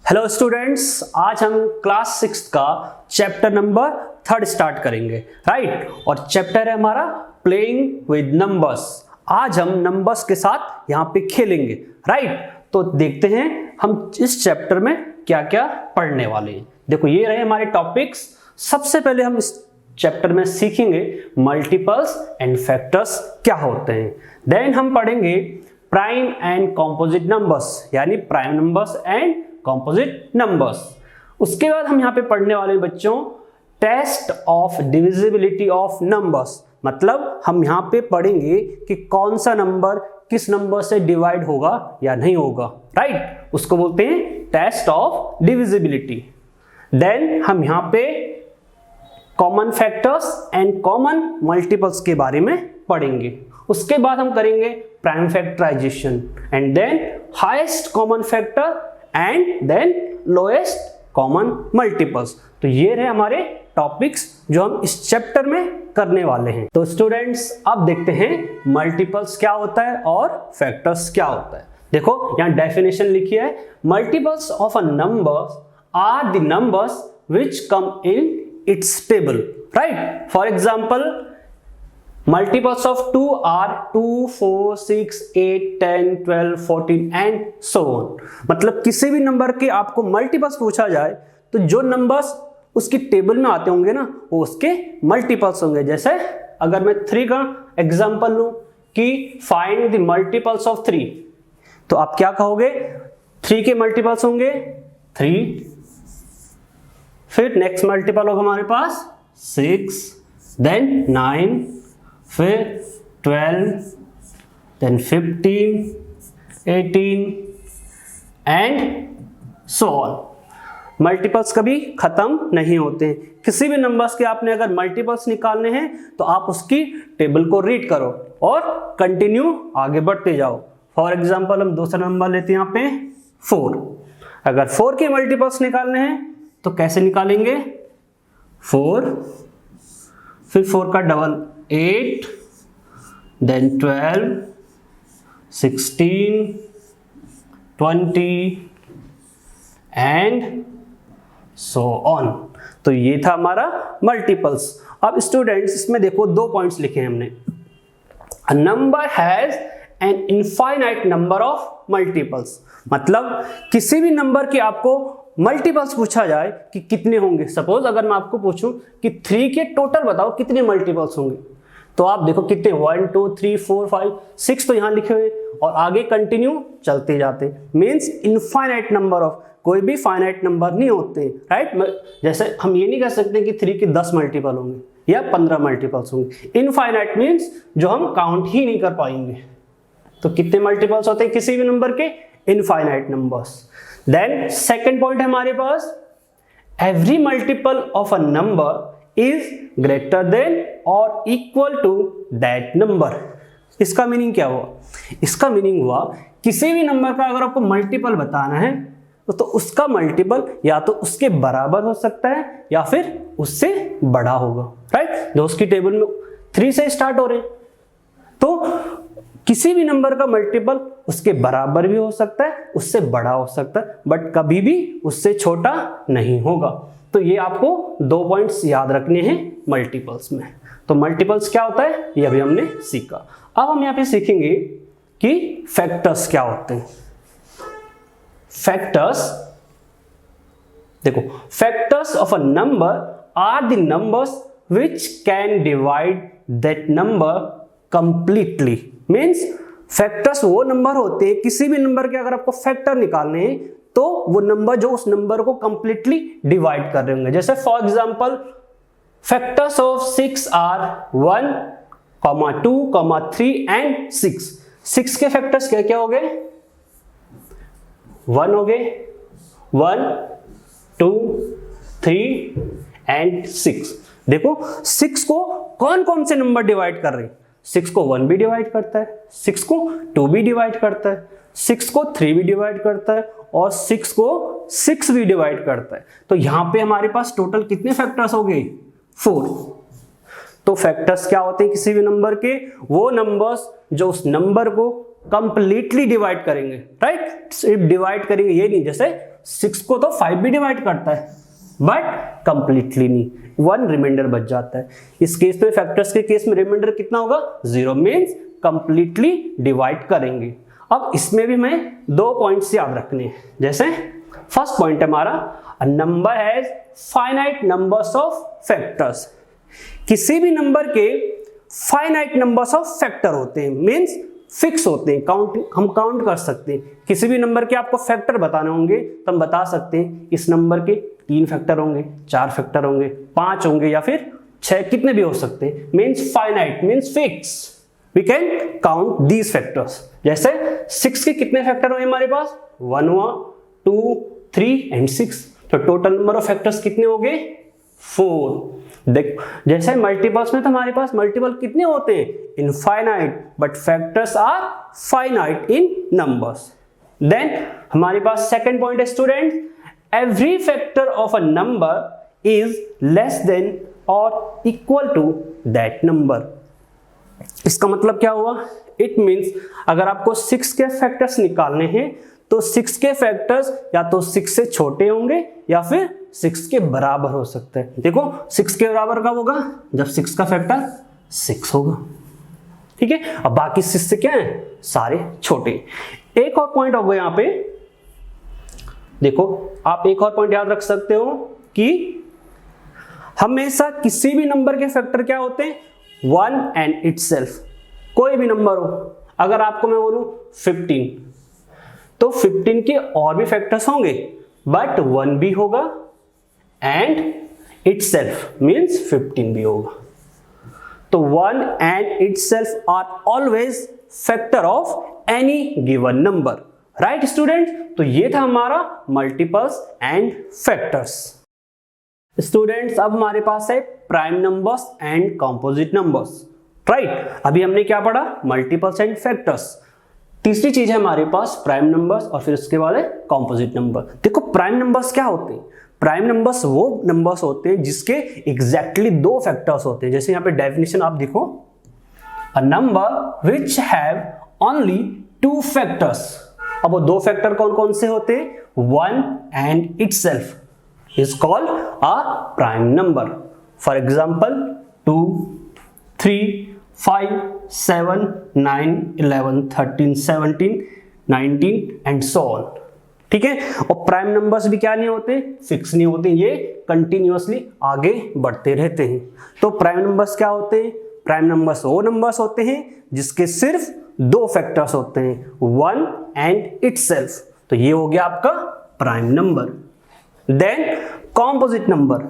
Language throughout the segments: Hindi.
हेलो स्टूडेंट्स, आज हम क्लास 6 का चैप्टर नंबर 3 स्टार्ट करेंगे, राइट। और चैप्टर है हमारा प्लेइंग विद नंबर्स। आज हम नंबर्स के साथ यहाँ पे खेलेंगे, राइट। तो देखते हैं हम इस चैप्टर में क्या क्या पढ़ने वाले हैं। देखो ये रहे हमारे टॉपिक्स। सबसे पहले हम इस चैप्टर में सीखेंगे मल्टीपल्स एंड फैक्टर्स क्या होते हैं। देन हम पढ़ेंगे प्राइम एंड कॉम्पोजिट नंबर्स, यानी prime numbers and composite numbers. उसके बाद हम यहाँ पे पढ़ने वाले बच्चों test of divisibility of numbers, मतलब हम यहाँ पे पढ़ेंगे कि कौन सा नंबर किस नंबर से डिवाइड होगा या नहीं होगा, राइट। उसको बोलते हैं टेस्ट ऑफ डिविजिबिलिटी। देन हम यहाँ पे common factors and common multiples के बारे में पढ़ेंगे। उसके बाद हम करेंगे prime factorization and then highest common factor and then lowest common multiples. तो ये रहे हमारे टॉपिक्स जो हम इस चैप्टर में करने वाले हैं। तो स्टूडेंट्स अब देखते हैं मल्टीपल्स क्या होता है और फैक्टर्स क्या होता है। देखो यहाँ डेफिनेशन लिखी है, multiples of a number are the numbers which come in its table, right. For example multiples of 2 are 2, 4, 6, 8, 10, 12, 14 and so on। मतलब किसी भी नंबर के आपको मल्टीपल्स पूछा जाए तो जो नंबर्स उसकी टेबल में आते होंगे ना वो उसके मल्टीपल्स होंगे। जैसे अगर मैं 3 का एग्जांपल लूं कि फाइंड द मल्टीपल्स ऑफ 3, तो आप क्या कहोगे? 3 के मल्टीपल्स होंगे 3, फिर नेक्स्ट मल्टीपल होगा हमारे पास 6, देन 9, फिर 12, then 15, 18 and so on। Multiples कभी खत्म नहीं होते हैं। किसी भी नंबर्स के आपने अगर मल्टीपल्स निकालने हैं तो आप उसकी टेबल को रीड करो और कंटिन्यू आगे बढ़ते जाओ। फॉर एग्जांपल हम दूसरा नंबर लेते हैं यहाँ पे 4। अगर 4 के मल्टीपल्स निकालने हैं तो कैसे निकालेंगे? 4, फिर 4 का double 8, then 12, 16, 20 and so on। तो ये था हमारा मल्टीपल्स। अब स्टूडेंट्स इसमें देखो 2 पॉइंट्स लिखे हैं हमने। A number has an infinite number of multiples, मतलब किसी भी नंबर के आपको मल्टीपल्स पूछा जाए कि कितने होंगे। सपोज अगर मैं आपको पूछूं कि 3 के टोटल बताओ कितने मल्टीपल्स होंगे, तो आप देखो कितने 1 2 3 4 5 6 तो यहां लिखे हुए और आगे कंटिन्यू चलते जाते। मींस इनफाइनाइट नंबर ऑफ, कोई भी फाइनाइट नंबर नहीं होते, राइट। जैसे हम ये नहीं कह सकते कि 3 के 10 मल्टीपल होंगे या 15 मल्टीपल्स होंगे। इनफाइनाइट मींस जो हम काउंट ही नहीं कर पाएंगे। तो कितने मल्टीपल्स होते हैं किसी भी नंबर के? Infinite numbers. Then second point है हमारे पास, every multiple of a number is greater than और इक्वल टू दैट नंबर। इसका मीनिंग क्या हुआ? इसका मीनिंग हुआ किसी भी नंबर का अगर आपको मल्टीपल बताना है तो उसका मल्टीपल या तो उसके बराबर हो सकता है या फिर उससे बड़ा होगा, राइट। जो उसकी टेबल में 3 से स्टार्ट हो रहे हैं तो किसी भी नंबर का मल्टीपल उसके बराबर भी हो सकता है, उससे बड़ा हो सकता है, बट कभी भी उससे छोटा नहीं होगा। तो ये आपको 2 पॉइंट्स याद रखने हैं मल्टीपल्स में। तो मल्टीपल्स क्या होता है ये अभी हमने सीखा। अब हम यहाँ पे सीखेंगे कि फैक्टर्स क्या होते हैं। फैक्टर्स, देखो factors of a number are the numbers which can divide that number completely. Means factors वो नंबर होते हैं, किसी भी नंबर के अगर आपको फैक्टर निकालने हैं तो वो नंबर जो उस नंबर को कंप्लीटली डिवाइड कर रहे होंगे। जैसे for example factors of 6 are 1, 2, 3 and 6। 6 के फैक्टर्स क्या क्या हो गए? 1 हो गए, 1, 2, 3 एंड 6। देखो 6 को कौन कौन से नंबर डिवाइड कर रहे हैं? 6 को 1 भी डिवाइड करता है, 6 को 2 भी डिवाइड करता है, 6 को 3 भी डिवाइड करता है और 6 को 6 भी डिवाइड करता है। तो यहां पे हमारे पास टोटल कितने फैक्टर्स हो गए? 4। तो फैक्टर्स क्या होते हैं किसी भी नंबर के? वो नंबर्स जो उस नंबर को कंप्लीटली डिवाइड करेंगे, राइट। सिर्फ डिवाइड करेंगे ये नहीं, जैसे 6 को तो 5 भी डिवाइड करता है बट कंप्लीटली नहीं, 1 रिमाइंडर बच जाता है। इस केस में फैक्टर्स के केस में रिमाइंडर कितना होगा, 0, मींस कंप्लीटली डिवाइड करेंगे। अब इसमें भी हमें 2 पॉइंट्स याद रखने हैं। जैसे फर्स्ट पॉइंट है हमारा, a number has finite numbers of factors. किसी भी नंबर के फाइनाइट नंबर्स ऑफ फैक्टर होते हैं, मींस फिक्स होते हैं, हम काउंट कर सकते हैं। किसी भी नंबर के आपको फैक्टर बताने होंगे तो हम बता सकते हैं इस नंबर के 3 फैक्टर होंगे, 4 फैक्टर होंगे, 5 होंगे या फिर 6, कितने भी हो सकते हैं। Means finite means fix, we can count these factors. जैसे 6 के कितने फैक्टर हुए हमारे पास, 1 हुआ, 2, 3 एंड 6, तो टोटल नंबर ऑफ फैक्टर्स कितने हो गए, 4। देख जैसे मल्टीपल्स में तो हमारे पास मल्टीपल कितने होते हैं, infinite, but factors are finite in numbers. Then हमारे पास सेकंड पॉइंट है student, every factor of a number is less than और इक्वल टू दैट नंबर। इसका मतलब क्या हुआ, इट मींस अगर आपको 6 के फैक्टर्स निकालने हैं तो 6 के फैक्टर्स या तो 6 से छोटे होंगे या फिर 6 के बराबर हो सकते हैं। देखो 6 के बराबर कब होगा, जब 6 का फैक्टर 6 होगा, ठीक है। अब बाकी 6 से क्या है, सारे छोटे। एक और पॉइंट होगा यहाँ पे, देखो आप एक और पॉइंट याद रख सकते हो कि हमेशा किसी भी नंबर के फैक्टर क्या होते हैं, 1 एंड इटसेल्फ। कोई भी नंबर हो, अगर आपको मैं बोलूं 15, तो 15 के और भी फैक्टर्स होंगे बट 1 भी होगा एंड इटसेल्फ मींस 15 भी होगा। तो 1 and itself are always factor of any given number, right student. तो ये था हमारा मल्टीपल्स एंड फैक्टर्स। स्टूडेंट्स अब हमारे पास है prime numbers and composite numbers, right. अभी हमने क्या पढ़ा, मल्टीपल्स एंड फैक्टर्स। तीसरी चीज है हमारे पास प्राइम नंबर्स और फिर उसके बाद है कंपोजिट नंबर। देखो प्राइम नंबर्स क्या होते हैं, प्राइम नंबर्स वो नंबर्स होते हैं जिसके एग्जैक्टली 2 फैक्टर्स होते हैं। जैसे यहाँ पे डेफिनेशन आप देखो, a number which have only 2 factors. अब वो 2 फैक्टर कौन कौन से होते हैं, 1 and itself is called a prime number. For example 2, 3, 5, 7, 9, 11, 13, 17, 19 and so on, ठीक है। और प्राइम नंबर्स भी क्या नहीं होते, फिक्स नहीं होते, ये कंटिन्यूअसली आगे बढ़ते रहते हैं। तो प्राइम नंबर्स क्या होते हैं, प्राइम नंबर्स वो नंबर्स होते हैं जिसके सिर्फ 2 फैक्टर्स होते हैं, 1 एंड इटसेल्फ। तो ये हो गया आपका prime number. Then composite number,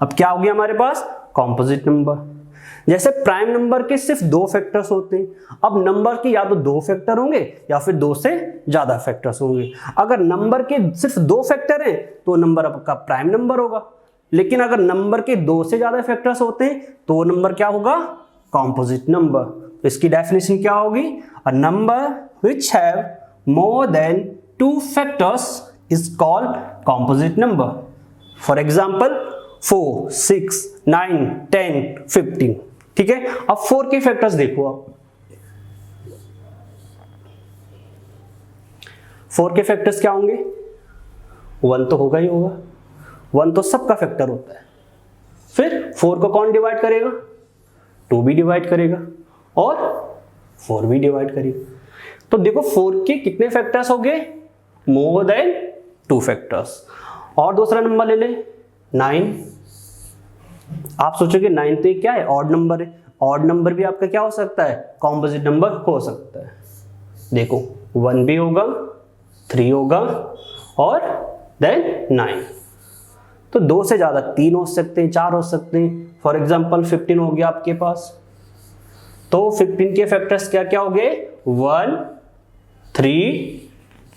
अब क्या हो गया हमारे पास, कॉम्पोजिट नंबर। जैसे प्राइम नंबर के सिर्फ 2 फैक्टर्स होते हैं, अब नंबर के या तो 2 फैक्टर होंगे या फिर 2 से ज्यादा फैक्टर्स होंगे। अगर नंबर के सिर्फ 2 फैक्टर हैं तो नंबर आपका प्राइम नंबर होगा, लेकिन अगर नंबर के 2 से ज्यादा फैक्टर्स होते हैं तो वो नंबर क्या होगा, कॉम्पोजिट नंबर। तो इसकी डेफिनेशन क्या होगी, a number which have more than 2 factors is called composite number. For example 4, 6, 9, 10, 15, ठीक है। अब 4 के फैक्टर्स देखो आप, 4 के फैक्टर्स क्या होंगे, 1 तो होगा ही होगा, 1 तो सबका फैक्टर होता है। फिर 4 को कौन डिवाइड करेगा, 2 भी डिवाइड करेगा और 4 भी डिवाइड करेगा। तो देखो 4 के कितने फैक्टर्स हो गए, मोर देन 2 फैक्टर्स। और दूसरा नंबर ले ले 9। आप सोचोगे 9 तो क्या है, ऑड नंबर है। ऑड नंबर भी आपका क्या हो सकता है, कॉम्पोजिट नंबर हो सकता है। देखो 1 भी होगा, 3 होगा और देन 9। तो 2 से ज्यादा 3 हो सकते हैं, 4 हो सकते हैं। फॉर एग्जांपल 15 हो गया आपके पास, तो 15 के फैक्टर्स क्या क्या हो गए, 1, 3,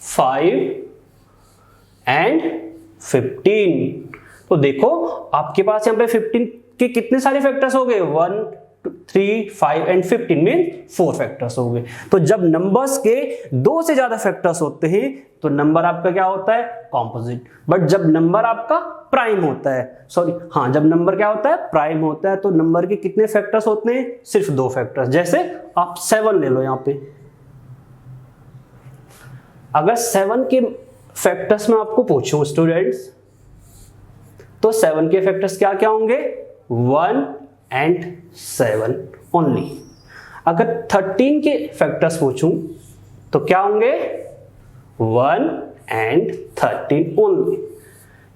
5 एंड 15। तो देखो आपके पास यहाँ पे 15 के कितने सारे फैक्टर्स हो गए, 1, 3, 5 एंड 15 मीन 4 फैक्टर्स हो गए। तो जब नंबर्स के 2 से ज्यादा फैक्टर्स होते हैं तो नंबर आपका क्या होता है, कॉम्पोजिट। बट जब नंबर आपका प्राइम होता है, सॉरी हाँ, जब नंबर क्या होता है, प्राइम होता है, तो नंबर के कितने फैक्टर्स होते हैं, सिर्फ 2 फैक्टर्स। जैसे आप 7 ले लो, यहाँ पे अगर 7 के फैक्टर्स में आपको पूछूं स्टूडेंट्स, तो 7 के फैक्टर्स क्या क्या होंगे? 1 and 7 ओनली। अगर 13 के फैक्टर्स पूछूं तो क्या होंगे? 1 and 13 ओनली।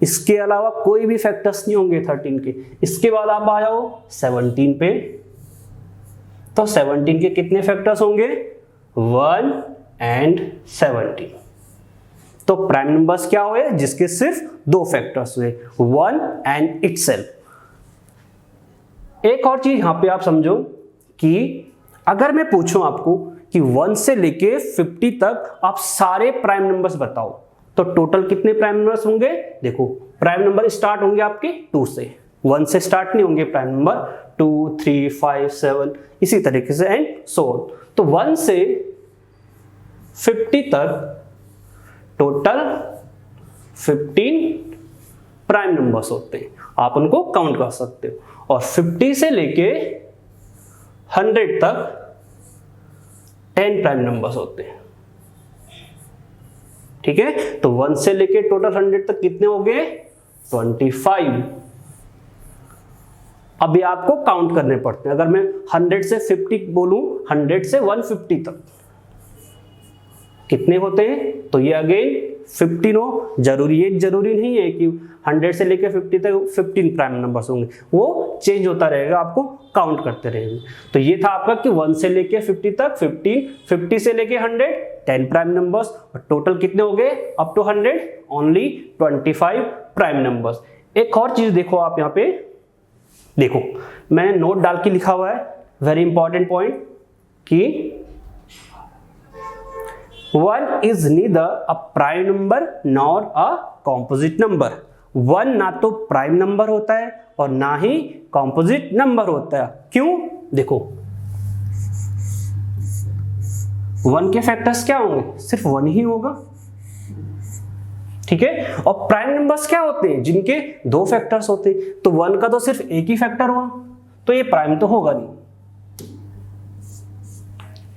इसके अलावा कोई भी फैक्टर्स नहीं होंगे 13 के। इसके बाद आप आ जाओ 17 पे, तो 17 के कितने फैक्टर्स होंगे? 1 and 17। तो प्राइम नंबर्स क्या हुए? जिसके सिर्फ 2 फैक्टर्स हुए, 1 and itself। एक और चीज यहां पे आप समझो कि अगर मैं पूछूं आपको कि 1 से लेके 50 तक आप सारे प्राइम नंबर्स बताओ, तो टोटल कितने प्राइम नंबर्स होंगे? देखो, प्राइम नंबर स्टार्ट होंगे आपके 2 से, 1 से स्टार्ट नहीं होंगे प्राइम नंबर। 2, 3, 5, 7 इसी तरीके से एंड सो ऑन। तो 1 से 50 तक टोटल 15 प्राइम नंबर्स होते हैं, आप उनको काउंट कर सकते हो। और 50 से लेके 100 तक 10 प्राइम नंबर्स होते हैं, ठीक है। तो 1 से लेके टोटल 100 तक कितने हो गए? 25। अभी आपको काउंट करने पड़ते हैं। अगर मैं 100 से 50 बोलूं, 100 से 150 तक कितने होते हैं? तो ये अगेन 15 हो। जरूरी नहीं है कि 100 से लेकर 50 तक 15 प्राइम नंबर्स होंगे, वो चेंज होता रहेगा, आपको काउंट करते रहेंगे। तो ये था आपका कि 1 से लेकर 50 तक 15, 50 से लेकर 100 10 प्राइम नंबर्स, और टोटल कितने हो गए up to 100? Only 25 prime numbers. एक और चीज देखो, आप यहाँ पे देखो, मैंने नोट डाल के लिखा हुआ है, वेरी इंपॉर्टेंट पॉइंट, कि 1 is neither a prime number nor a composite number। 1 ना तो प्राइम नंबर होता है और ना ही कॉम्पोजिट नंबर होता है। क्यों? देखो, 1 के फैक्टर्स क्या होंगे? सिर्फ 1 ही होगा, ठीक है। और प्राइम नंबर्स क्या होते हैं? जिनके 2 फैक्टर्स होते हैं। तो 1 का तो सिर्फ एक ही फैक्टर हुआ, तो ये प्राइम तो होगा नहीं,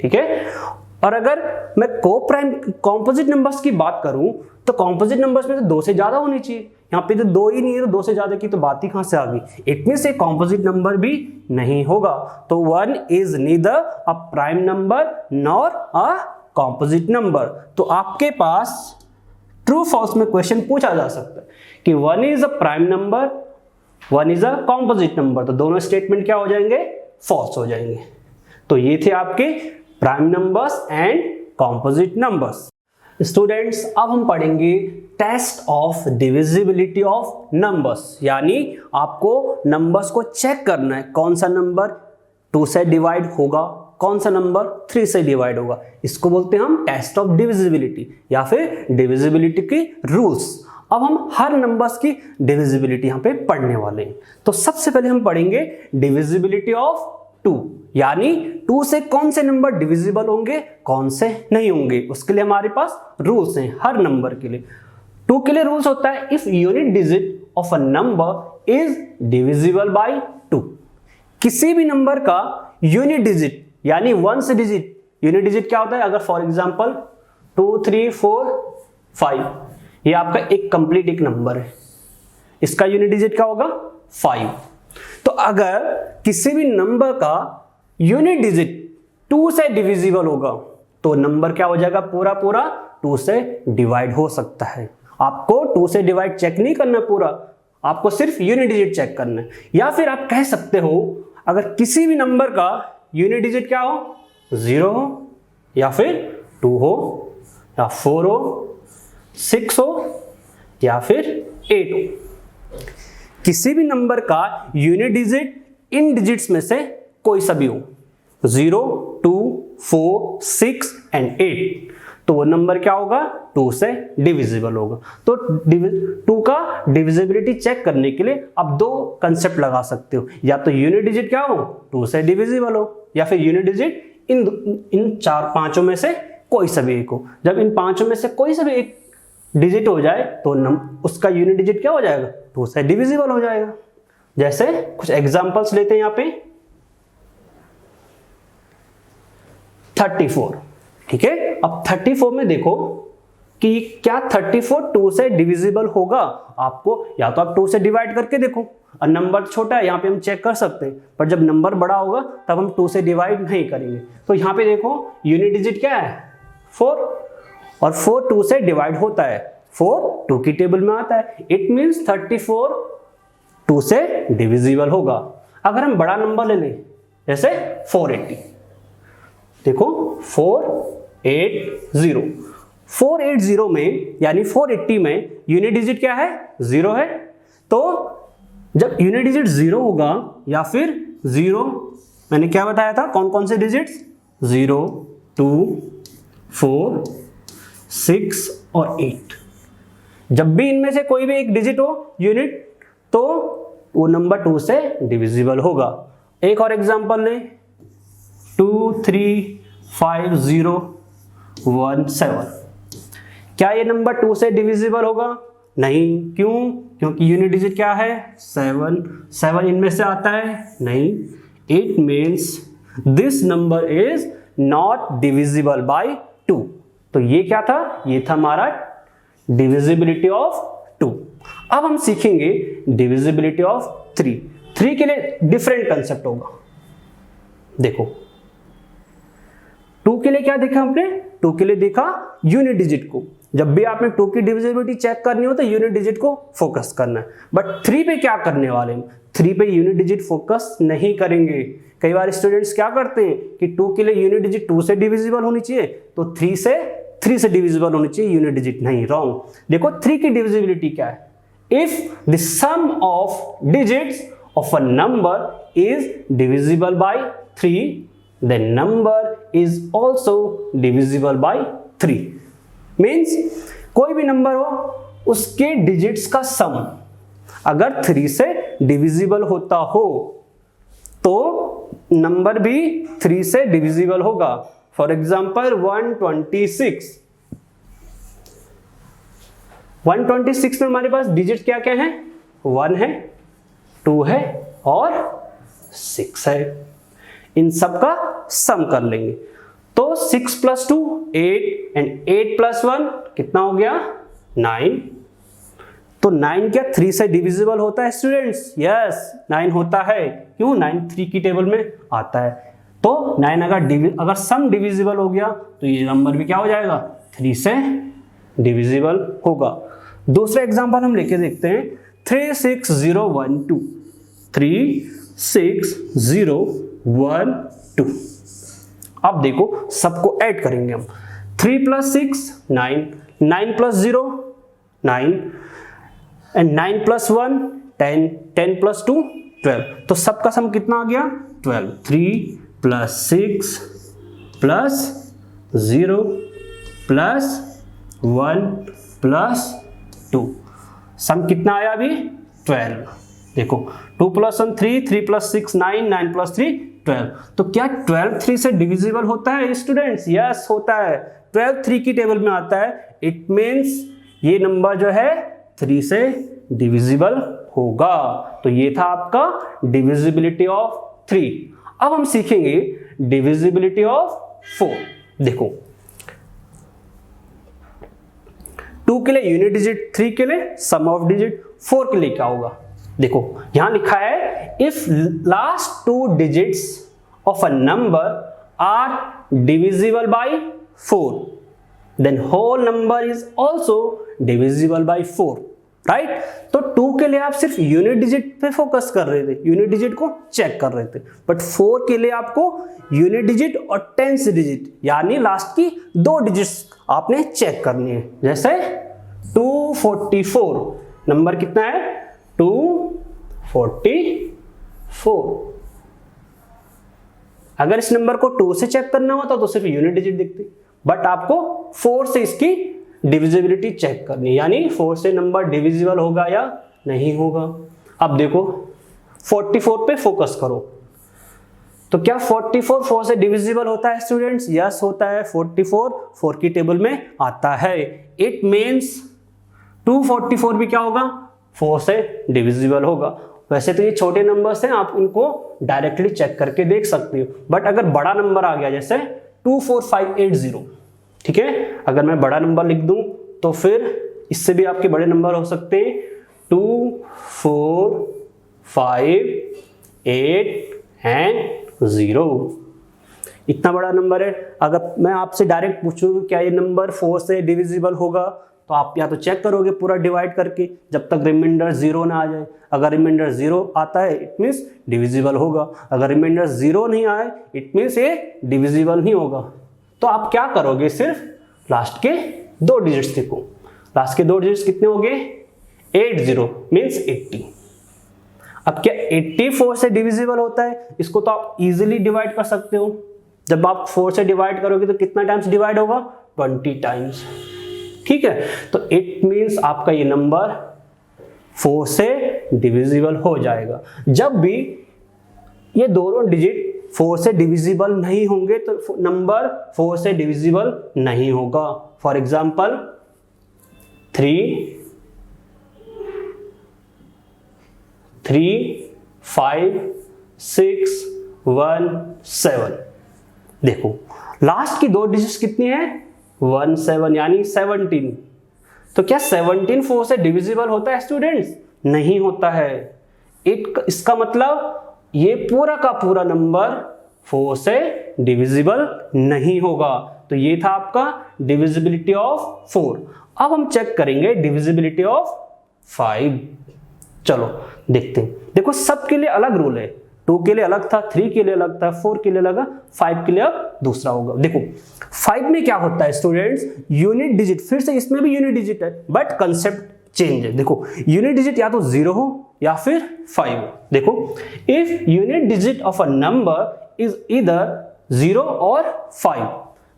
ठीक है। और अगर मैं को-प्राइम कॉम्पोजिट नंबर्स की बात करूं, तो कॉम्पोजिट नंबर्स में तो 2 से ज्यादा होनी चाहिए। यहाँ पे तो 2 ही नहीं है, तो 2 से ज्यादा की तो बात ही कहां से आ गई? इतने से कॉम्पोजिट नंबर भी नहीं होगा। तो 1 is neither a prime number nor a composite number। तो आपके पास ट्रू फॉल्स में क्वेश्चन पूछा जा सकता है कि 1 is a prime number, 1 is a composite number। तो दोनों स्टेटमेंट क्या हो जाएंगे? फॉल्स हो जाएंगे। तो ये थे आपके prime numbers and composite numbers. Students, अब हम पढ़ेंगे test of divisibility of numbers, यानी आपको नंबर्स को चेक करना है कौन सा नंबर 2 से डिवाइड होगा, कौन सा नंबर 3 से डिवाइड होगा। इसको बोलते हैं हम टेस्ट ऑफ डिविजिबिलिटी या फिर डिविजिबिलिटी की रूल्स। अब हम हर नंबर्स की डिविजिबिलिटी यहाँ पे पढ़ने वाले हैं। तो सबसे पहले हम पढ़ेंगे डिविजिबिलिटी ऑफ 2, यानी 2 से कौन से नंबर डिविजिबल होंगे, कौन से नहीं होंगे। उसके लिए हमारे पास रूल्स हैं हर नंबर के लिए। 2 के लिए रूल्स होता है, if unit digit of a number is divisible by 2। किसी भी नंबर का यूनिट डिजिट यानी 1 से डिजिट, यूनिट डिजिट क्या होता है? अगर फॉर एग्जांपल 2, 3, 4, 5, ये आपका एक कंप्लीट एक नंबर है, इसका यूनिट डिजिट क्या होगा? 5। तो अगर किसी भी नंबर का यूनिट डिजिट 2 से डिविजिबल होगा, तो नंबर क्या हो जाएगा? पूरा पूरा 2 से डिवाइड हो सकता है। आपको 2 से डिवाइड चेक नहीं करना पूरा, आपको सिर्फ यूनिट डिजिट चेक करना है। या फिर आप कह सकते हो, अगर किसी भी नंबर का यूनिट डिजिट क्या हो? 0 हो, या फिर 2 हो, या 4 हो, 6 हो, या फिर 8 हो। किसी भी नंबर का यूनिट डिजिट इन डिजिट्स में से कोई सा भी हो, 0, 2, 4, 6 एंड 8, तो वो नंबर क्या होगा? 2 से डिविजिबल होगा। तो 2 का डिविजिबिलिटी चेक करने के लिए आप 2 कंसेप्ट लगा सकते हो, या तो यूनिट डिजिट क्या हो? 2 से डिविजिबल हो, या फिर यूनिट डिजिट इन 4-5 में से कोई सा भी एक हो। जब इन 5 में से कोई सा भी एक डिजिट हो जाए तो उसका यूनिट डिजिट क्या हो जाएगा? 2 से डिविजिबल हो जाएगा। जैसे कुछ एग्जांपल्स लेते हैं यहाँ पे, 34, ठीक है। अब 34 में देखो, कि क्या 34 2 से डिविजिबल होगा। आपको या तो आप 2 से डिवाइड करके देखो, और नंबर छोटा है यहाँ पे हम चेक कर सकते हैं, पर जब नंबर बड़ा होगा तब हम 2 से डिवाइड नहीं करेंगे। तो यहाँ पे देखो यूनिट डिजिट क्या है 4, और 4 2 से डिवाइड होता है, 4 2 की टेबल में आता है। इट मीन्स 34 2 से डिविजिबल होगा। अगर हम बड़ा नंबर ले लें जैसे 480, देखो 480 में यानी 480 में यूनिट डिजिट क्या है 0 है। तो जब यूनिट डिजिट 0 होगा या फिर 0, मैंने क्या बताया था कौन कौन से डिजिट्स 0 2 4 6 और 8, जब भी इनमें से कोई भी एक डिजिट हो यूनिट तो वो नंबर 2 से डिविजिबल होगा। एक और एग्जांपल लें 2 3 5 0 1 7, क्या ये नंबर 2 से डिविजिबल होगा? नहीं। क्यों? क्योंकि यूनिट डिजिट क्या है 7 इनमें से आता है नहीं। It means this number is not divisible by 2। तो ये क्या था? ये था हमारा डिविजिबिलिटी ऑफ 2। अब हम सीखेंगे डिविजिबिलिटी ऑफ 3। 3 के लिए डिफरेंट कंसेप्ट होगा। देखो 2 के लिए क्या देखा हमने? 2 के लिए देखा यूनिट डिजिट को। जब भी आपने 2 की डिविजिबिलिटी चेक करनी हो तो यूनिट डिजिट को फोकस करना है। बट 3 पे क्या करने वाले हैं? 3 पे यूनिट डिजिट फोकस नहीं करेंगे। कई बार स्टूडेंट्स क्या करते हैं कि 2 के लिए यूनिट डिजिट 2 से डिविजिबल होनी चाहिए, तो 3 से डिविजिबल होनी चाहिए यूनिट डिजिट। नहीं, रॉन्ग। देखो 3 की डिविजिबिलिटी क्या है? If the sum of digits of a number is divisible by 3, then number is also divisible by 3। Means कोई भी नंबर हो उसके डिजिट्स का सम अगर 3 से डिविजिबल होता हो तो नंबर भी 3 से डिविजिबल होगा। फॉर एग्जाम्पल 126 में हमारे पास डिजिट क्या क्या है? 1 है, 2 है और 6 है। इन सब का सम कर लेंगे तो 6 + 2 8 एंड 8 + 1 कितना हो गया 9। तो 9 क्या 3 से डिविजिबल होता है स्टूडेंट्स? यस 9 होता है। क्यों? 9 3 की टेबल में आता है। तो 9 अगर सम डिविजिबल हो गया तो ये नंबर भी क्या हो जाएगा 3 से डिविजिबल होगा। दूसरा एग्जांपल हम लेके देखते हैं 36012 36012। अब देखो सबको ऐड करेंगे हम। 3 + 6 9, 9 + 0 9 एंड 9 + 1 10, 10 + 2 12। तो सबका सम कितना आ गया 12। 3 + 6 + 0 + 1 + 2, सम कितना आया अभी 12। देखो 2 + 1 3, 3 + 6 9, 9 + 3 12। तो क्या 12 3 से डिविजिबल होता है स्टूडेंट्स? यस होता है। 12 3 की टेबल में आता है। इट मीन्स ये नंबर जो है 3 से डिविजिबल होगा। तो ये था आपका डिविजिबिलिटी ऑफ 3। अब हम सीखेंगे डिविजिबिलिटी ऑफ 4। देखो 2 के लिए यूनिट डिजिट, 3 के लिए सम ऑफ डिजिट, 4 के लिए क्या होगा? देखो यहां लिखा है if last 2 digits of a number are divisible by 4 then whole number is also divisible by 4। Right? तो 2 के लिए आप सिर्फ यूनिट डिजिट पे फोकस कर रहे थे, यूनिट डिजिट को चेक कर रहे थे। बट 4 के लिए आपको यूनिट डिजिट और टेंस डिजिट यानी लास्ट की 2 डिजिट्स आपने चेक करनी है। जैसे 244 नंबर कितना है 244। अगर इस नंबर को 2 से चेक करना होता तो सिर्फ यूनिट डिजिट दिखती, बट आपको 4 से इसकी डिविजिबिलिटी चेक करनी, यानी 4 से नंबर डिविजिबल होगा या नहीं होगा। अब देखो 44 पे फोकस करो। तो क्या 44 4 से डिविजिबल होता है स्टूडेंट्स? यस होता है। 44 4 की टेबल में आता है। इट मीन्स 244 भी क्या होगा 4 से डिविजिबल होगा। वैसे तो ये छोटे नंबर्स हैं, आप इनको डायरेक्टली चेक करके देख सकते हो। बट अगर बड़ा नंबर आ गया जैसे 24580, ठीक है, अगर मैं बड़ा नंबर लिख दूं तो फिर इससे भी आपके बड़े नंबर हो सकते हैं 2, 4, 5, 8 एंड 0। इतना बड़ा नंबर है। अगर मैं आपसे डायरेक्ट पूछूं क्या ये नंबर 4 से डिविजिबल होगा, तो आप या तो चेक करोगे पूरा डिवाइड करके जब तक रिमाइंडर 0 ना आ जाए। अगर रिमाइंडर 0 आता है इट मीन्स डिविजिबल होगा, अगर रिमाइंडर 0 नहीं आए इट मीन्स ये डिविजिबल नहीं होगा। तो आप क्या करोगे, सिर्फ लास्ट के 2 डिजिट्स देखो। लास्ट के 2 डिजिट्स कितने हो गए, 80 मीन्स 80। अब क्या 84 से डिविजिबल होता है, इसको तो आप इजीली डिवाइड कर सकते हो। जब आप 4 से डिवाइड करोगे तो कितना टाइम्स डिवाइड होगा, 20 टाइम्स। ठीक है, तो इट मीन्स आपका ये नंबर 4 से डिविजिबल हो जाएगा। जब भी ये दोनों डिजिट 4 से डिविजिबल नहीं होंगे तो नंबर 4 से डिविजिबल नहीं होगा। For example 3, 5, 6, 1, 7। देखो लास्ट की 2 डिजिट्स कितनी है, 1, 7 यानी 17। तो क्या 17 4 से डिविजिबल होता है स्टूडेंट्स, नहीं होता है। इसका मतलब ये पूरा का पूरा नंबर 4 से डिविजिबल नहीं होगा। तो ये था आपका डिविजिबिलिटी ऑफ 4। अब हम चेक करेंगे डिविजिबिलिटी ऑफ 5। चलो देखते हैं। देखो सबके लिए अलग रूल है, 2 के लिए अलग था, 3 के लिए अलग था, 4 के लिए अलग, 5 के लिए अब दूसरा होगा। देखो 5 में क्या होता है स्टूडेंट्स, यूनिट डिजिट, फिर से इसमें भी यूनिट डिजिट है बट कंसेप्ट चेंज है। देखो यूनिट डिजिट या तो 0 हो या फिर 5 हो। देखो if unit digit of a number is either 0 और 5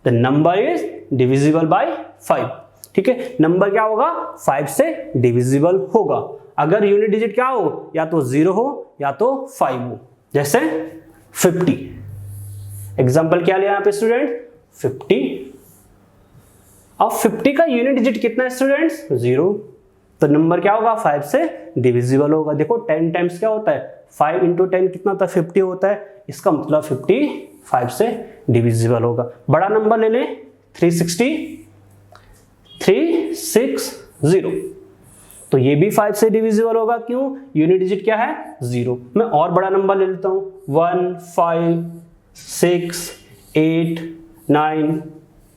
the number is divisible bye 5। ठीक है, नंबर क्या होगा, 5 से डिविजिबल होगा। अगर यूनिट डिजिट क्या हो, या तो 0 हो या तो 5 हो। जैसे 50, एग्जाम्पल क्या लिया यहाँ पे स्टूडेंट, 50। अब 50 का यूनिट डिजिट कितना है स्टूडेंट्स, 0। तो नंबर क्या होगा, 5 से डिविजिबल होगा। देखो 10 टाइम्स क्या होता है, 5 इंटू 10 कितना होता है, 50 होता है। इसका मतलब 50 5 से डिविजिबल होगा। बड़ा नंबर ले लें, 360, 360, तो ये भी 5 से डिविजिबल होगा। क्यों, यूनिट डिजिट क्या है, 0। मैं और बड़ा नंबर ले लेता हूं, 1, 5, 6, 8, 9,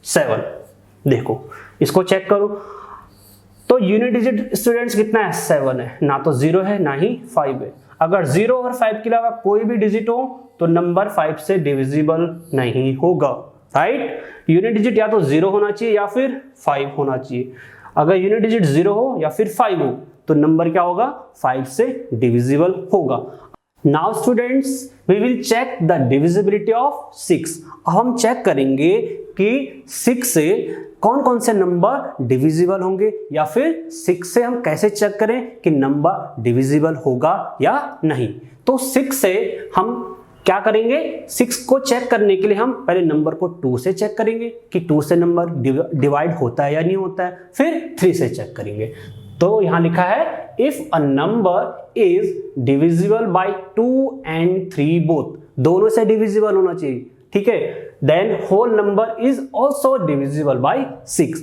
7। देखो इसको चेक करो, तो यूनिट डिजिट स्टूडेंट्स कितना है, 7 है। ना तो 0 है ना ही 5 है। अगर 0 और 5 के अलावा कोई भी डिजिट हो तो नंबर 5 से डिविजिबल नहीं होगा। राइट, यूनिट डिजिट या तो 0 होना चाहिए या फिर 5 होना चाहिए। अगर यूनिट डिजिट 0 हो या फिर 5 हो तो नंबर क्या होगा, 5 से डिविजिबल होगा। Now students we will check the divisibility of 6। अब हम चेक करेंगे कि 6 से कौन कौन से नंबर डिविजिबल होंगे, या फिर 6 से हम कैसे चेक करें कि नंबर डिविजिबल होगा या नहीं। तो 6 से हम क्या करेंगे, 6 को चेक करने के लिए हम पहले नंबर को 2 से चेक करेंगे कि 2 से नंबर डिवाइड होता है या नहीं होता है, फिर 3 से चेक करेंगे। तो यहां लिखा है if a number is divisible by 2 and 3 both, दोनों से डिविजिबल होना चाहिए। ठीक है, then whole number is also divisible by 6।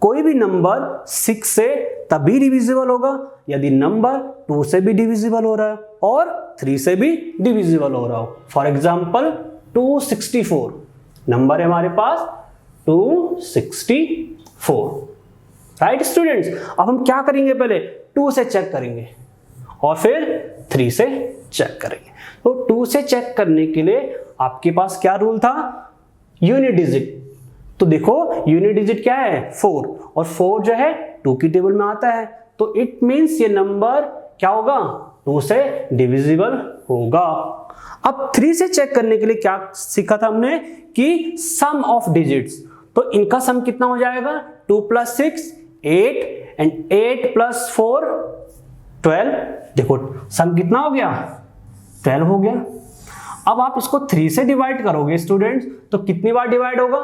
कोई भी नंबर 6 से तभी डिविजिबल होगा यदि नंबर 2 से भी डिविजिबल हो रहा है और 3 से भी डिविजिबल हो रहा हो। फॉर एग्जाम्पल 264 नंबर है हमारे पास, 264। राइट स्टूडेंट्स, अब हम क्या करेंगे, पहले 2 से चेक करेंगे और फिर 3 से चेक करेंगे। तो 2 से चेक करने के लिए आपके पास क्या रूल था, यूनिट डिजिट। तो देखो यूनिट डिजिट क्या है, 4, और 4 जो है 2 की टेबल में आता है। तो इट मीन्स ये नंबर क्या होगा, 2 से डिविजिबल होगा। अब 3 से चेक करने के लिए क्या सीखा था हमने कि सम ऑफ डिजिट्स। तो इनका सम कितना हो जाएगा, 2 + 6 8 एंड 8 + 4 12। देखो सम कितना हो गया, 12 हो गया। अब आप इसको 3 से डिवाइड करोगे स्टूडेंट्स, तो कितनी बार डिवाइड होगा,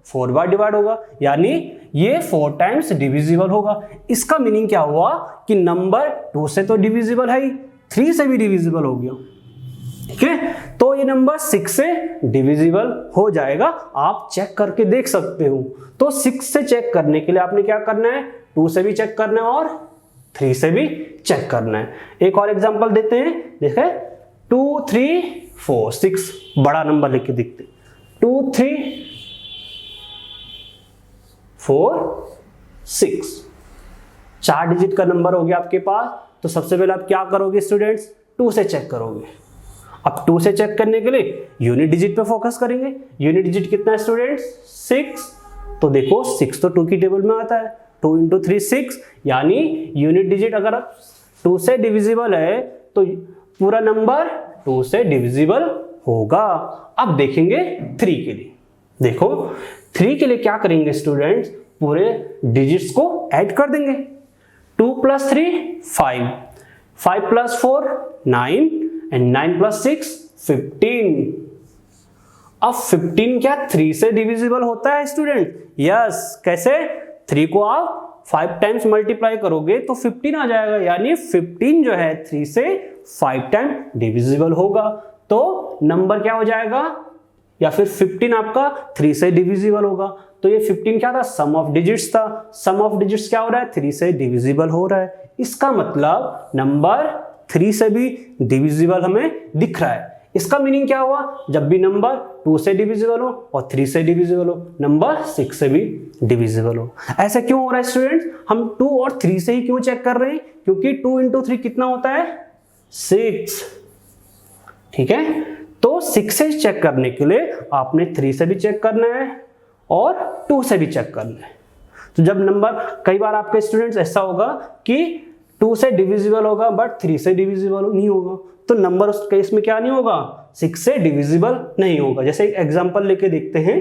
4 बार डिवाइड होगा, यानी ये 4 टाइम्स डिविजिबल होगा। इसका मीनिंग क्या हुआ कि नंबर 2 से तो डिविजिबल है ही, 3 से भी डिविजिबल हो गया। ठीक है, तो ये नंबर 6 से डिविजिबल हो जाएगा। आप चेक करके देख सकते हो। तो 6 से चेक करने के लिए आपने क्या करना है, 2 से भी चेक करना है और 3 से भी चेक करना है। एक और एग्जांपल देते हैं, देखें 2 3 4 6 बड़ा नंबर लिख के दिखते 2 3 4 6 4 डिजिट का नंबर हो गया आपके पास। तो सबसे पहले आप क्या करोगे स्टूडेंट्स, 2 से चेक करोगे। अब 2 से चेक करने के लिए यूनिट डिजिट पे फोकस करेंगे। यूनिट डिजिट कितना है स्टूडेंट्स, 6। तो देखो 6 तो 2 की टेबल में आता है, 2 × 3 6, यानी यूनिट डिजिट अगर 2 से डिविजिबल है तो पूरा नंबर 2 से डिविजिबल होगा। अब देखेंगे 3 के लिए। देखो 3 के लिए क्या करेंगे स्टूडेंट्स, पूरे डिजिट्स को ऐड कर देंगे। 2 + 3 5, 5 + 4 9 एंड 9 + 6 15। अब 15 क्या 3 से डिविजिबल होता है स्टूडेंट? यस। कैसे? 3 को आप 5 टाइम्स मल्टीप्लाई करोगे तो 15 आ जाएगा, यानी 15 जो है 3 से 5 टाइम डिविजिबल होगा। तो नंबर क्या हो जाएगा, या फिर 15 आपका 3 से डिविजिबल होगा। तो ये 15 क्या था, सम ऑफ डिजिट्स था। सम ऑफ डिजिट्स क्या हो रहा है, 3 से डिविजिबल हो रहा है। इसका मतलब नंबर 3 से भी डिविजिबल हमें दिख रहा है। इसका मीनिंग क्या हुआ, जब भी नंबर 2 से डिविजिबल हो और 3 से डिविजिबल हो, नंबर 6 से भी डिविजिबल हो। ऐसा क्यों हो रहा है स्टूडेंट्स, हम 2 और 3 से ही क्यों चेक कर रहे हैं, क्योंकि 2 × 3 कितना होता है, 6। ठीक है, तो 6 से चेक करने के लिए आपने 3 से भी चेक करना है और 2 से भी चेक करना है। तो जब नंबर, कई बार आपके स्टूडेंट्स ऐसा होगा कि 2 से डिविजिबल होगा बट 3 से डिविजिबल नहीं होगा, तो नंबर उस केस में क्या नहीं होगा, 6 से डिविजिबल नहीं होगा। जैसे एक एग्जांपल लेके देखते हैं।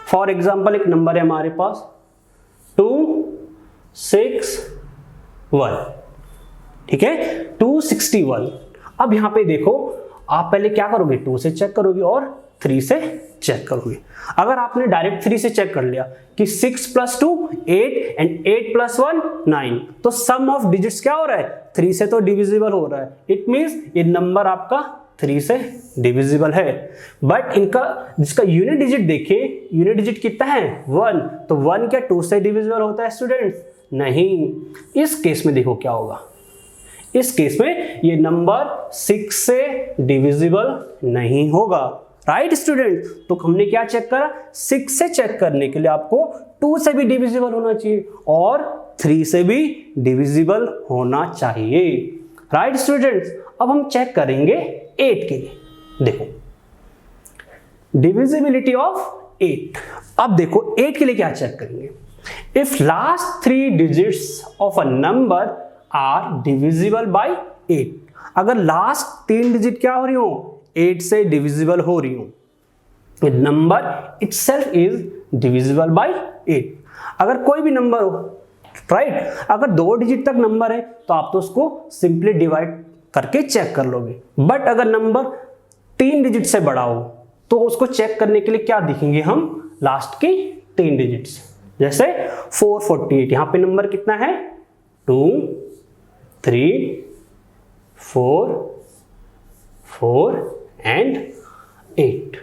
फॉर एग्जांपल एक नंबर है हमारे पास 2 6 1, ठीक है, 261। अब यहां पे देखो, आप पहले क्या करोगे, 2 से चेक करोगे और 3 से चेक करोगे। अगर आपने डायरेक्ट 3 से चेक कर लिया कि 6 + 2 8 एंड 8 + 1 9, तो सम ऑफ डिजिट्स क्या हो रहा है, 3 से तो डिविजिबल हो रहा है। इट मींस ये नंबर आपका 3 से डिविजिबल है। बट इनका जिसका यूनिट डिजिट देखिए, यूनिट डिजिट कितना है, 1। तो 1 क्या 2 से डिविजिबल होता है स्टूडेंट्स? नहीं। इस केस में देखो क्या होगा, इस केस में ये नंबर 6 से डिविजिबल नहीं होगा। राइट स्टूडेंट, तो हमने क्या चेक करा, 6 से चेक करने के लिए आपको 2 से भी डिविजिबल होना चाहिए और 3 से भी डिविजिबल होना चाहिए। राइट स्टूडेंट्स, अब हम चेक करेंगे 8 के लिए। देखो डिविजिबिलिटी ऑफ 8। अब देखो 8 के लिए क्या चेक करेंगे, if last 3 digits of a number are divisible by 8। अगर लास्ट 3 डिजिट क्या हो रही हो, 8 से डिविजिबल हो रही हो, number itself is divisible by 8। अगर कोई भी नंबर हो, राइट, अगर 2 डिजिट तक नंबर है तो आप तो उसको सिंपली डिवाइड करके चेक कर लोगे। बट अगर नंबर 3 डिजिट से बड़ा हो तो उसको चेक करने के लिए क्या दिखेंगे हम, लास्ट की 3 डिजिट्स। जैसे 448, यहां पे नंबर कितना है, 2 3 4 4 एंड 8।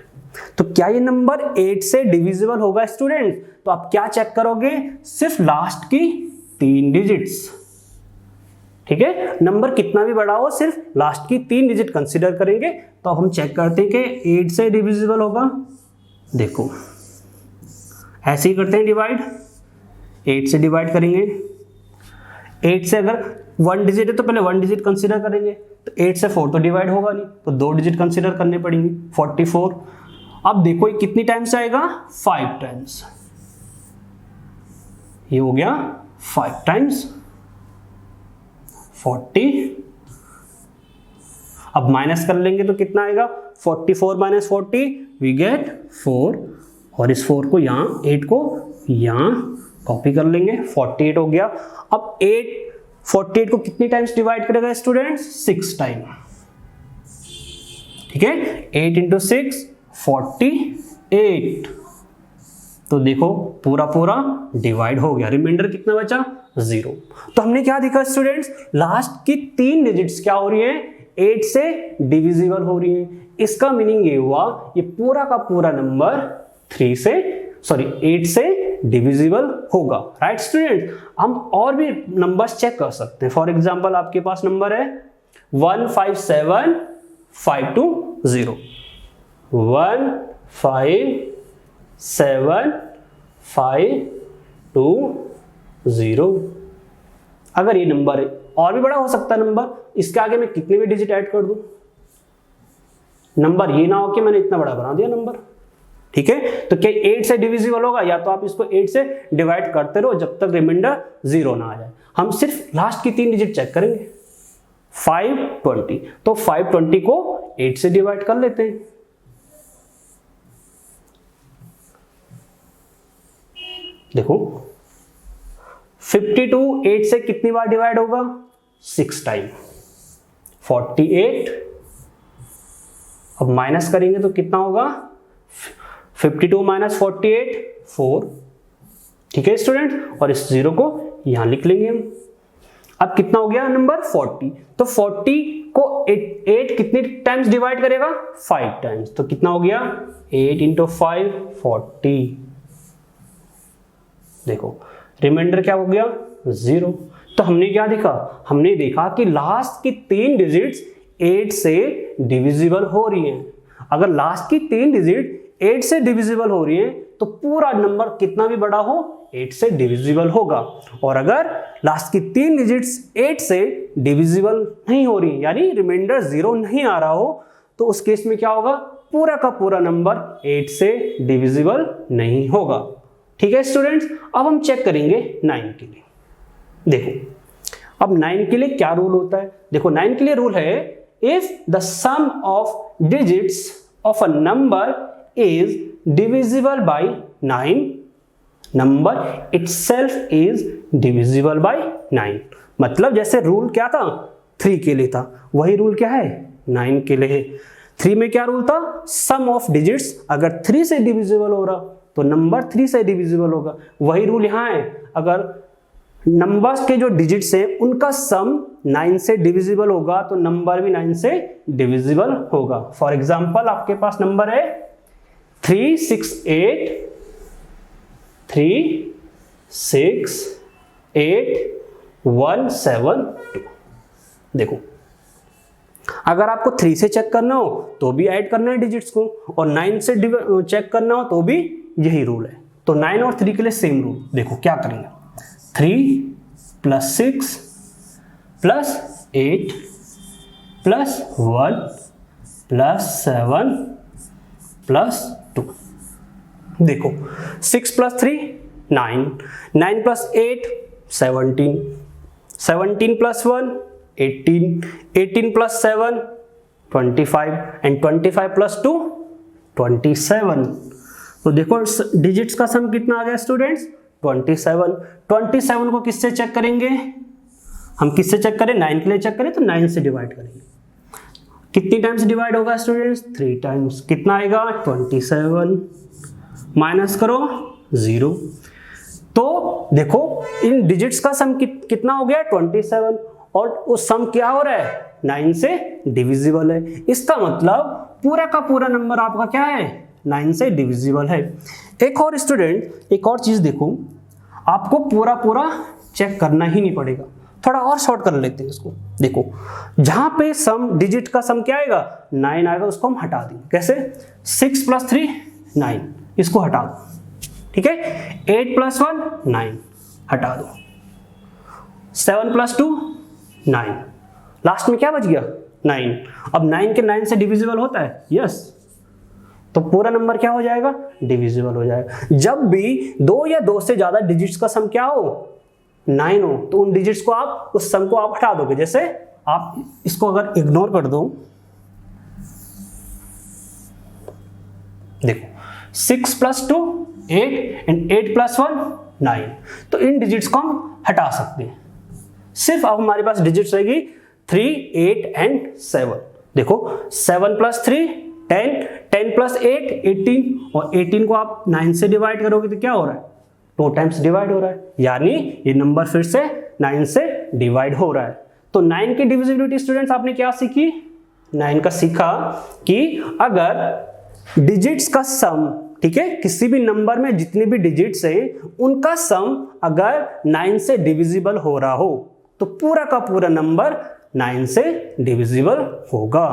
तो क्या ये नंबर 8 से डिविजिबल होगा स्टूडेंट? तो आप क्या चेक करोगे, सिर्फ लास्ट की 3 डिजिट्स। ठीक है, नंबर कितना भी बड़ा हो, सिर्फ लास्ट की 3 डिजिट कंसीडर करेंगे। तो हम चेक करते हैं कि 8 से डिविजिबल होगा। देखो ऐसे ही करते हैं डिवाइड, 8 से डिवाइड करेंगे। 8 से अगर 1 डिजिट है तो पहले 1 डिजिट कंसीडर करेंगे, तो 8 से 4 तो डिवाइड होगा नहीं, तो 2 डिजिट कंसीडर करने पड़ेंगे, 44। अब देखो ये कितनी टाइम्स आएगा, 5 टाइम्स। ये हो गया 5 टाइम्स 40। अब माइनस कर लेंगे तो कितना आएगा, 44 - 40 वी गेट 4, और इस 4 को यहाँ, 8 को यहाँ कॉपी कर लेंगे, 48 हो गया। अब 48 को कितनी टाइम्स डिवाइड करेगा स्टूडेंट्स, 6 टाइम। ठीक है, 8 × 6 48। तो देखो पूरा पूरा डिवाइड हो गया, रिमाइंडर कितना बचा, 0। तो हमने क्या देखा स्टूडेंट्स, लास्ट की 3 डिजिट्स क्या हो रही है, 8 से डिविजिबल हो रही है। इसका मीनिंग ये हुआ, ये पूरा का पूरा नंबर 3 से सॉरी 8 से डिविजिबल होगा, राइट स्टूडेंट। हम और भी नंबर्स चेक कर सकते हैं। फॉर एग्जांपल आपके पास नंबर है 157520, 157520। अगर ये नंबर है, और भी बड़ा हो सकता है नंबर, इसके आगे मैं कितने भी डिजिट ऐड कर दूं, नंबर ये ना हो कि मैंने इतना बड़ा बना दिया नंबर, ठीक है। तो क्या 8 से डिविजिबल होगा, या तो आप इसको 8 से डिवाइड करते रहो जब तक रिमाइंडर 0 ना आ जाए। हम सिर्फ लास्ट की 3 डिजिट चेक करेंगे। 520, तो 520 को 8 से डिवाइड कर लेते हैं। देखो 52 8 से कितनी बार डिवाइड होगा, 6 टाइम। 48, अब माइनस करेंगे तो कितना होगा, 52 माइनस 48 4, ठीक है स्टूडेंट। और इस 0 को यहां लिख लेंगे हम। अब कितना हो गया नंबर 40, तो 40 को 8 कितनी टाइम्स डिवाइड करेगा, 5 टाइम्स। तो कितना हो गया 8 इंटू 5 40। देखो रिमाइंडर क्या हो गया 0। तो हमने क्या देखा, हमने देखा कि लास्ट की 3 डिजिट्स 8 से डिविजिबल हो रही हैं। अगर लास्ट की 3 डिजिट 8 से डिविजिबल हो रही है तो पूरा नंबर कितना भी बड़ा हो 8 से डिविजिबल होगा। और अगर लास्ट की 3 डिजिट्स 8 से डिविजिबल नहीं हो रही, यानी रिमाइंडर 0 नहीं आ रहा हो, तो उस केस में क्या होगा, पूरा का पूरा नंबर 8 से डिविजिबल नहीं होगा, ठीक है स्टूडेंट्स। अब हम चेक करेंगे 9 के लिए। देखो अब 9 के लिए क्या रूल होता है, देखो 9 के लिए रूल है, if the sum of digits of a number is divisible by 9, number itself is divisible by 9। मतलब जैसे रूल क्या था 3 के लिए था, वही रूल क्या है 9 के लिए है। 3 में क्या रूल था, सम ऑफ डिजिट्स अगर 3 से डिविजिबल हो रहा तो नंबर 3 से डिविजिबल होगा। वही रूल यहाँ है, अगर नंबर्स के जो डिजिट्स हैं उनका सम 9 से डिविजिबल होगा तो नंबर भी 9 से डिविजिबल होगा। फॉर एग्जाम्पल आपके पास नंबर है 368368172। देखो अगर आपको 3 से चेक करना हो तो भी ऐड करना है डिजिट्स को, और 9 से चेक करना हो तो भी यही रूल है। तो 9 और 3 के लिए सेम रूल। देखो क्या करेंगे, 3 + 6 + 8 + 1 + 7 + 2। देखो 6 + 3 9, 9 + 8 17, 17 + 1 18, 18 + 7 25 and 25 + 2 27। तो देखो डिजिट्स का सम कितना आ गया स्टूडेंट्स 27। 27 को किससे चेक करेंगे, हम किससे चेक करें, 9 के लिए चेक करें तो 9 से डिवाइड करेंगे। कितनी टाइम्स डिवाइड होगा स्टूडेंट्स 3 टाइम्स। कितना आएगा 27, माइनस करो 0। तो देखो इन डिजिट्स का सम कितना हो गया 27, और उस सम क्या हो रहा है 9 से डिविजिबल है। इसका मतलब पूरा का पूरा नंबर आपका क्या है 9 से डिविजिबल है। एक और स्टूडेंट एक और चीज देखो, आपको पूरा पूरा चेक करना ही नहीं पड़ेगा, थोड़ा और शॉर्ट कर लेते हैं इसको। देखो जहां पे सम डिजिट का सम क्या आएगा 9 आएगा, उसको हम हटा देंगे। कैसे, 6 + 3 9, इसको हटा दो, ठीक है। 8 + 1 9, हटा दो। 7 + 2 9, लास्ट में क्या बच गया 9। अब 9 के 9 से डिविजिबल होता है, यस। तो पूरा नंबर क्या हो जाएगा डिविजिबल हो जाएगा। जब भी 2 या 2 से ज्यादा डिजिट्स का सम क्या हो 9 हो, तो उन डिजिट्स को आप, उस सम को आप हटा दोगे। जैसे आप इसको अगर इग्नोर कर दो, देखो 6 + 2 8 and 8 + 1 9, तो इन डिजिट्स को हम हटा सकते हैं। सिर्फ अब हमारे पास डिजिट्स रहेगी 3 8 and 7। देखो 7 + 3 10, 10 + 8 18, और 18 को आप 9 से डिवाइड करोगे तो क्या हो रहा है 2 टाइम्स डिवाइड हो रहा है, यानी ये नंबर फिर से 9 से डिवाइड हो रहा है। तो 9 की डिविजिबिलिटी स्टूडेंट्स आपने क्या सीखी, 9 का सीखा कि अगर डिजिट्स का सम ठीक है, किसी भी नंबर में जितने भी डिजिट्स हैं उनका सम अगर 9 से डिविजिबल हो रहा हो तो पूरा का पूरा नंबर 9 से डिविजिबल होगा।